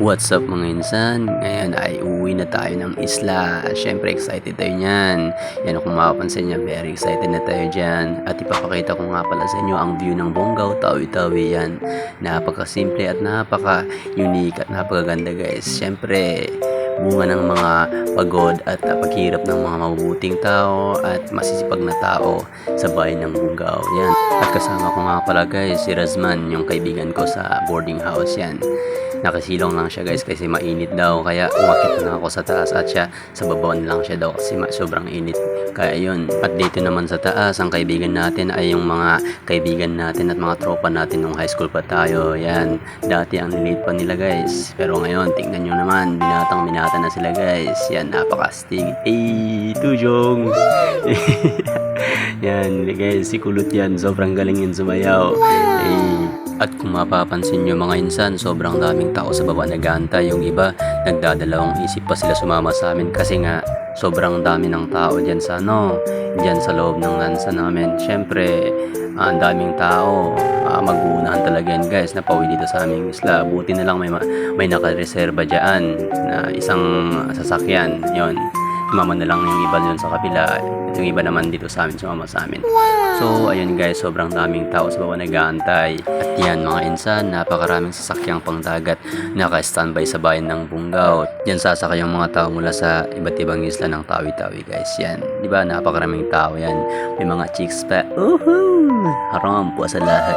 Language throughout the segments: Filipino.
What's up mga insan? Ngayon ay uuwi na tayo ng isla. Siyempre excited tayo niyan. Yan kung mapapansin niya, very excited na tayo dyan. At ipapakita ko nga pala sa inyo ang view ng Bonggao, Tawi-Tawi yan. Napaka-simple at napaka-unique at napakaganda guys. Siyempre, bunga ng mga pagod at paghirap ng mga mabubuting tao at masisipag na tao sa bayan ng Bonggao. Yan. At kasama ko nga pala guys, si Razman, yung kaibigan ko sa boarding house yan. Nakasilong lang siya guys kasi mainit daw, kaya umakit na ako sa taas at siya sa babawan lang siya daw kasi sobrang init. Kaya yun, at dito naman sa taas ang kaibigan natin ay yung mga kaibigan natin at mga tropa natin nung high school pa tayo. Yan, dati ang lilit pa nila guys, pero ngayon tingnan nyo naman, binata na sila guys. Yan, napakastig. Tujong. Yan guys, si Kulot yan, sobrang galing yun sumayaw. At kung mapapansin nyo mga insan, sobrang daming tao sa baba nag-aantay. Yung iba, nagdadalawang isip pa sila sumama sa amin kasi nga sobrang dami ng tao dyan sa dyan sa loob ng lansa namin. Syempre, ang daming tao, mag-uunahan talaga yan guys na pauwi dito sa aming isla. Buti na lang may nakareserba dyan na isang sasakyan. Yon, sumama na lang yung iba dyan sa kabila. Yung iba naman dito sa amin, sumama sa amin. So, ayun guys, sobrang daming tao sa baba nag-aantay. At yan mga insan, napakaraming sasakyang pangdagat naka-standby sa bayan ng Bonggao. Yan sasakay yung mga tao mula sa iba't ibang isla ng Tawi-Tawi guys. Yan, di ba? Napakaraming tao yan. May mga chicks pa. Haram po sa lahat.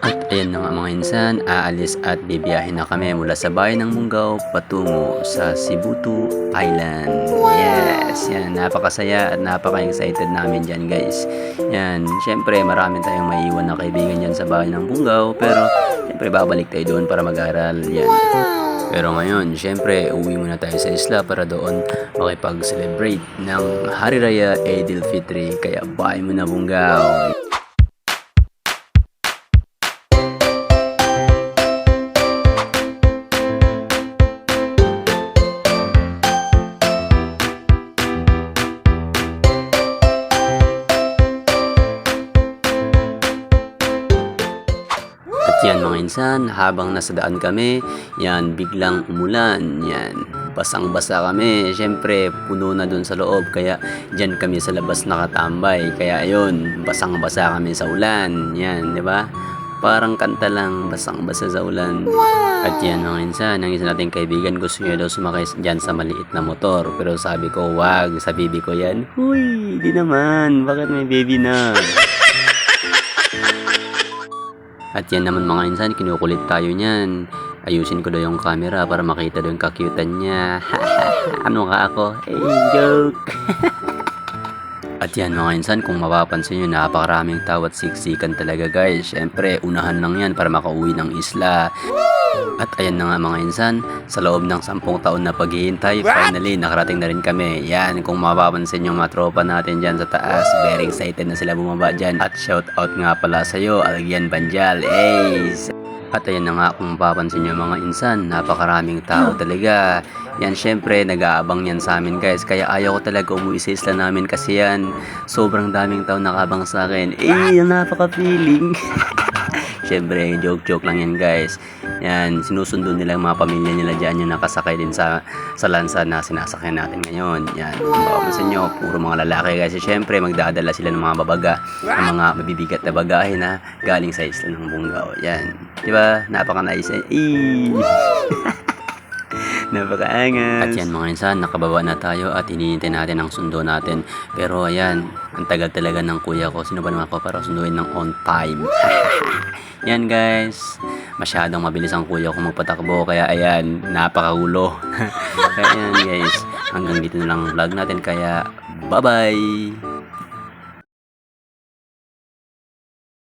At ayan na nga mga insan, aalis at bibiyahin na kami mula sa bayan ng Bonggao patungo sa Sibutu Island. Yes, yan, napakasaya at napaka-excited namin dyan guys. Yan, syempre marami tayong maiiwan na kaibigan dyan sa bayan ng Bonggao, pero syempre babalik tayo doon para mag-aral. Yan. Pero ngayon, syempre, uwi muna tayo sa isla para doon makipag-celebrate ng Hari Raya Eidil Fitri. Kaya bye muna Bonggao. Yan mga insan, habang nasa daan kami, yan, biglang umulan, yan, basang-basa kami. Syempre, puno na dun sa loob, kaya dyan kami sa labas nakatambay. Kaya ayun, basang-basa kami sa ulan, yan, di ba? Parang kanta lang, basang-basa sa ulan. At yan mga insan, ang isa nating kaibigan, gusto niya daw sumakay dyan sa maliit na motor. Pero sabi ko, wag, sa baby ko yan. Huy, di naman, bakit may baby na? At yan naman mga insan, kinukulit tayo niyan. Ayusin ko daw yung camera para makita daw yung kakyutan niya. Ano ka ako? Joke! At yan mga insan, kung mapapansin nyo, napakaraming tao at siksikan talaga guys. Syempre, unahan lang yan para makauwi ng isla. At ayan na nga mga insan, sa loob ng 10 taon na paghihintay, finally nakarating na rin kami. Yan, kung mapapansin yung mga tropa natin dyan sa taas, very excited na sila bumaba dyan. At shout out nga pala sa'yo, Alagyan Banjal. At ayan na nga, kung mapapansin nyo mga insan, napakaraming tao talaga. Yan, syempre, nag-aabang yan sa amin guys. Kaya ayaw ko talaga umuwi sa isla namin kasi yan, sobrang daming tao nakabang sa akin. Napaka-feeling. Syempre, joke-joke lang yan guys. Yan, sinusundo nila yung mga pamilya nila dyan yung nakasakay din sa lansa na sinasakyan natin ngayon. Yan, kung mapapansin nyo, puro mga lalaki guys. Syempre, magdadala sila ng mga babaga, ng mga mabibigat na bagahe na galing sa isla ng Bonggao. Yan, diba? Napaka-nice. Napakaangas. At yan mga insan, nakababa na tayo at hinihintay natin ang sundo natin. Pero ayan, ang tagal talaga ng kuya ko. Sino ba naman pa para sunduin ng on time? Yan guys, masyadong mabilis ang kuya ko magpatakbo. Kaya ayan, napakagulo. Kaya yan guys, hanggang dito na lang vlog natin. Kaya bye bye!